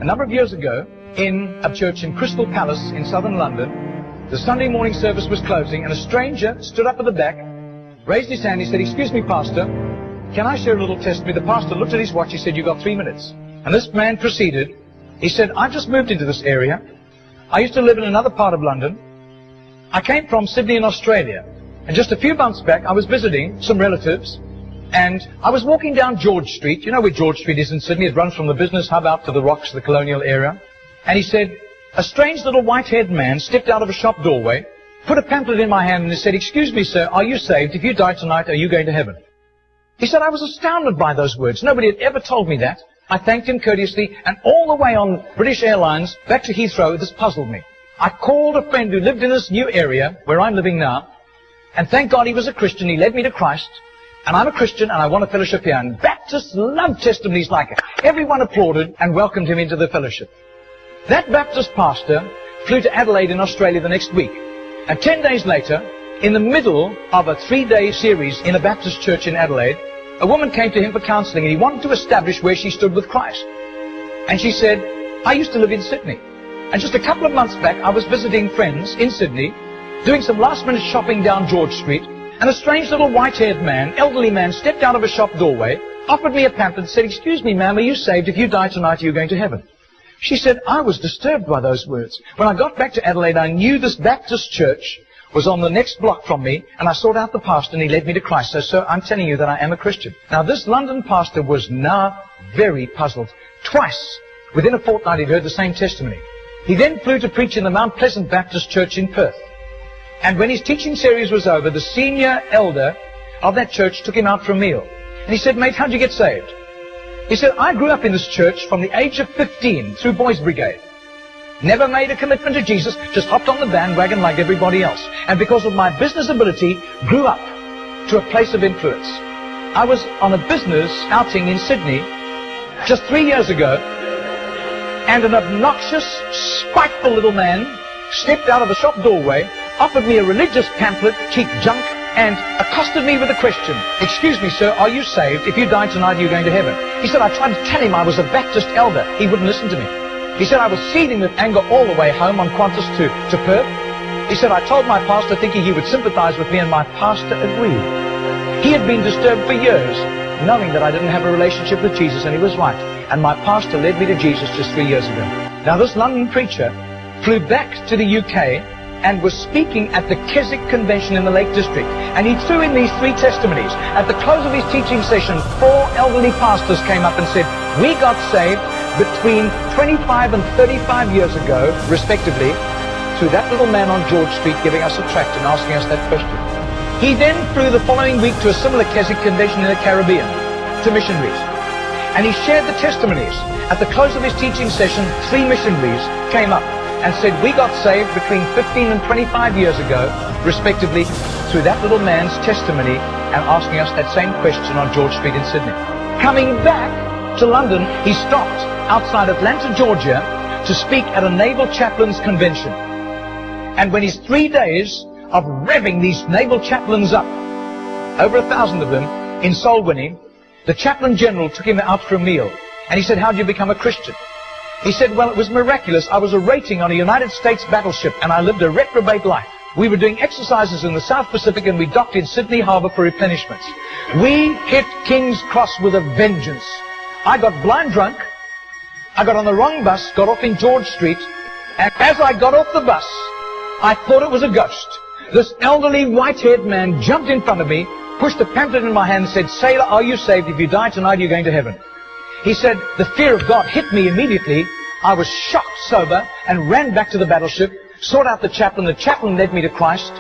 A number of years ago, in a church in Crystal Palace in southern London, the Sunday morning service was closing, and a stranger stood up at the back, raised his hand, he said, "Excuse me, Pastor, can I share a little testimony?" The pastor looked at his watch, he said, "You've got 3 minutes." And this man proceeded, he said, "I've just moved into this area. I used to live in another part of London. I came from Sydney in Australia. And just a few months back, I was visiting some relatives, and I was walking down George Street. You know where George Street is in Sydney? It runs from the business hub out to the Rocks, the colonial area. And he said, a strange little white-haired man stepped out of a shop doorway, put a pamphlet in my hand, and he said, "Excuse me, sir, are you saved? If you die tonight, are you going to heaven?" He said, I was astounded by those words. Nobody had ever told me that. I thanked him courteously, and all the way on British Airlines back to Heathrow, this puzzled me. I called a friend who lived in this new area where I'm living now, and thank God he was a Christian. He led me to Christ, and I'm a Christian, and I want a fellowship here. And Baptists love testimonies like it. Everyone applauded and welcomed him into the fellowship. That Baptist pastor flew to Adelaide in Australia the next week, and 10 days later, in the middle of a 3-day series in a Baptist church in Adelaide, a woman came to him for counseling, and he wanted to establish where she stood with Christ. And she said, "I used to live in Sydney. And just a couple of months back, I was visiting friends in Sydney, doing some last-minute shopping down George Street, and a strange little white-haired man, elderly man, stepped out of a shop doorway, offered me a pamphlet, and said, 'Excuse me, ma'am, are you saved? If you die tonight, are you going to heaven?'" She said, "I was disturbed by those words. When I got back to Adelaide, I knew this Baptist church was on the next block from me, and I sought out the pastor, and he led me to Christ. So, sir, I'm telling you that I am a Christian." Now, this London pastor was now very puzzled. Twice, within a fortnight, he'd heard the same testimony. He then flew to preach in the Mount Pleasant Baptist Church in Perth. And when his teaching series was over, the senior elder of that church took him out for a meal. And he said, "Mate, how'd you get saved?" He said, "I grew up in this church from the age of 15 through Boys Brigade. Never made a commitment to Jesus, just hopped on the bandwagon like everybody else. And because of my business ability, grew up to a place of influence. I was on a business outing in Sydney just 3 years ago, and an obnoxious, spiteful little man stepped out of a shop doorway, offered me a religious pamphlet, cheap junk, and accosted me with a question. 'Excuse me, sir, are you saved? If you die tonight, are you going to heaven?' He said, I tried to tell him I was a Baptist elder. He wouldn't listen to me. He said, I was seething with anger all the way home on Qantas to Perth. He said, I told my pastor thinking he would sympathize with me, and my pastor agreed. He had been disturbed for years, knowing that I didn't have a relationship with Jesus, and he was right. And my pastor led me to Jesus just 3 years ago." Now, this London preacher flew back to the UK and was speaking at the Keswick Convention in the Lake District. And he threw in these 3 testimonies. At the close of his teaching session, 4 elderly pastors came up and said, "We got saved between 25 and 35 years ago, respectively, through that little man on George Street giving us a tract and asking us that question." He then flew the following week to a similar Keswick Convention in the Caribbean, to missionaries. And he shared the testimonies. At the close of his teaching session, 3 missionaries came up and said, "We got saved between 15 and 25 years ago, respectively, through that little man's testimony and asking us that same question on George Street in Sydney." Coming back to London, he stopped outside Atlanta, Georgia, to speak at a naval chaplains convention. And when his 3 days of revving these naval chaplains up, over 1,000 of them, in soul winning, the chaplain general took him out for a meal. And he said, "How did you become a Christian?" He said, "Well, it was miraculous. I was a rating on a United States battleship, and I lived a reprobate life. We were doing exercises in the South Pacific, and we docked in Sydney Harbour for replenishments. We hit King's Cross with a vengeance. I got blind drunk. I got on the wrong bus, got off in George Street, and as I got off the bus, I thought it was a ghost. This elderly white-haired man jumped in front of me, pushed a pamphlet in my hand and said, 'Sailor, are you saved? If you die tonight, you're going to heaven.' He said, the fear of God hit me immediately. I was shocked sober and ran back to the battleship, sought out the chaplain. The chaplain led me to Christ,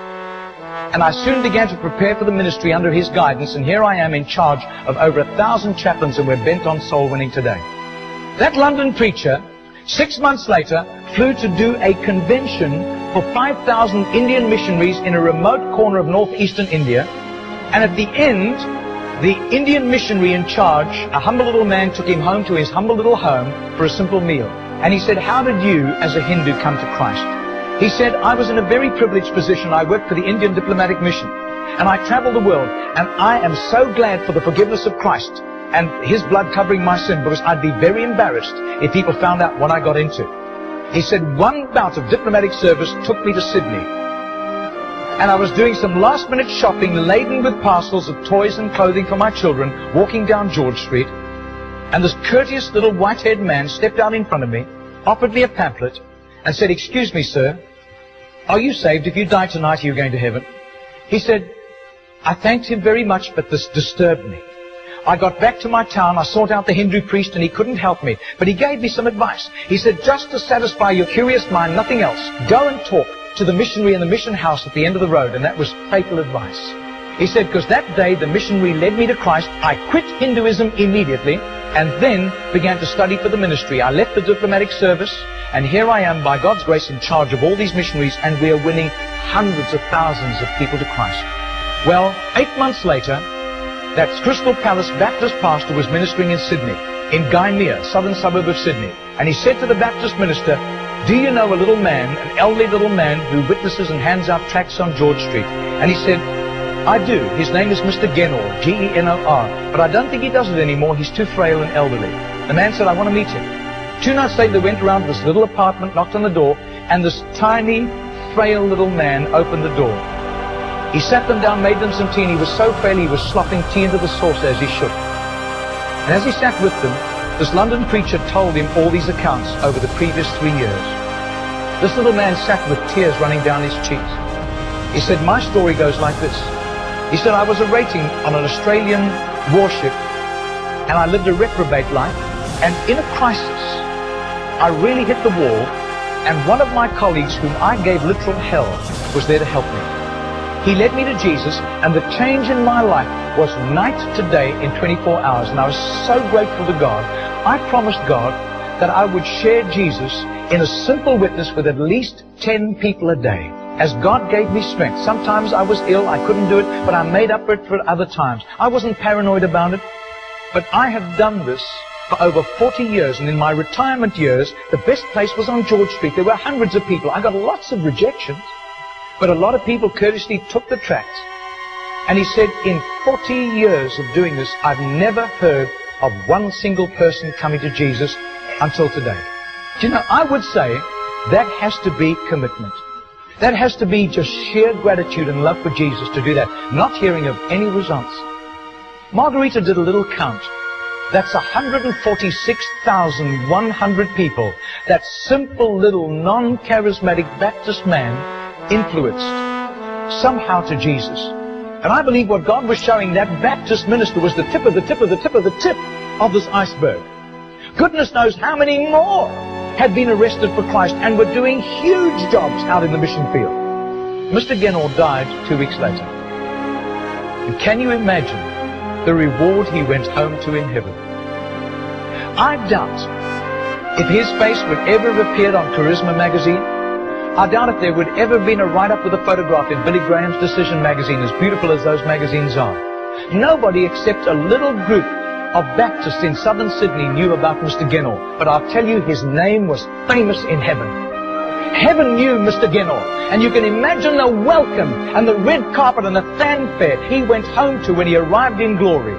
and I soon began to prepare for the ministry under his guidance, and here I am in charge of over 1,000 chaplains, and we're bent on soul winning today." That London preacher, 6 months later, flew to do a convention for 5,000 Indian missionaries in a remote corner of northeastern India, and at the end, the Indian missionary in charge, a humble little man, took him home to his humble little home for a simple meal. And he said, "How did you, as a Hindu, come to Christ?" He said, "I was in a very privileged position. I worked for the Indian diplomatic mission, and I traveled the world, and I am so glad for the forgiveness of Christ and his blood covering my sin, because I'd be very embarrassed if people found out what I got into. He said, one bout of diplomatic service took me to Sydney. And I was doing some last-minute shopping laden with parcels of toys and clothing for my children, walking down George Street. And this courteous little white-haired man stepped out in front of me, offered me a pamphlet, and said, "Excuse me, sir, are you saved? If you die tonight, are you going to heaven?" He said, I thanked him very much, but this disturbed me. I got back to my town, I sought out the Hindu priest, and he couldn't help me. But he gave me some advice. He said, just to satisfy your curious mind, nothing else, go and talk to the missionary in the mission house at the end of the road. And that was fatal advice. He said, because that day the missionary led me to Christ, I quit Hinduism immediately, and then began to study for the ministry. I left the diplomatic service, and here I am, by God's grace, in charge of all these missionaries, and we are winning hundreds of thousands of people to Christ. Well, 8 months later, that Crystal Palace Baptist pastor was ministering in Sydney, in Gymea, southern suburb of Sydney. And he said to the Baptist minister, do you know a little man, an elderly little man, who witnesses and hands out tracts on George Street? And he said, I do. His name is Mr. Jennor, G-E-N-O-R. But I don't think he does it anymore. He's too frail and elderly. The man said, I want to meet him. 2 nights later, they went around to this little apartment, knocked on the door, and this tiny, frail little man opened the door. He sat them down, made them some tea, and he was so frail he was slopping tea into the saucer as he shook. And as he sat with them, this London preacher told him all these accounts over the previous 3 years. This little man sat with tears running down his cheeks. He said, my story goes like this. He said, I was a rating on an Australian warship, and I lived a reprobate life, and in a crisis, I really hit the wall, and one of my colleagues, whom I gave literal hell, was there to help me. He led me to Jesus, and the change in my life was night to day in 24 hours, and I was so grateful to God. I promised God that I would share Jesus in a simple witness with at least 10 people a day, as God gave me strength. Sometimes I was ill, I couldn't do it, but I made up for it for other times. I wasn't paranoid about it, but I have done this for over 40 years, and in my retirement years, the best place was on George Street. There were hundreds of people. I got lots of rejections. But a lot of people courteously took the tracts. And he said, in 40 years of doing this, I've never heard of one single person coming to Jesus until today. Do you know, I would say that has to be commitment. That has to be just sheer gratitude and love for Jesus to do that, not hearing of any results. Margarita did a little count. That's 146,100 people. That simple little non-charismatic Baptist man influenced somehow to Jesus. And I believe what God was showing that Baptist minister was the tip of the tip of the tip of the tip of this iceberg. Goodness knows how many more had been arrested for Christ and were doing huge jobs out in the mission field. Mr. Jennor died 2 weeks later. And can you imagine the reward he went home to in heaven? I doubt if his face would ever have appeared on Charisma magazine. I doubt if there would ever have been a write-up with a photograph in Billy Graham's Decision magazine, as beautiful as those magazines are. Nobody except a little group of Baptists in southern Sydney knew about Mr. Jennor. But I'll tell you, his name was famous in heaven. Heaven knew Mr. Jennor. And you can imagine the welcome and the red carpet and the fanfare he went home to when he arrived in glory.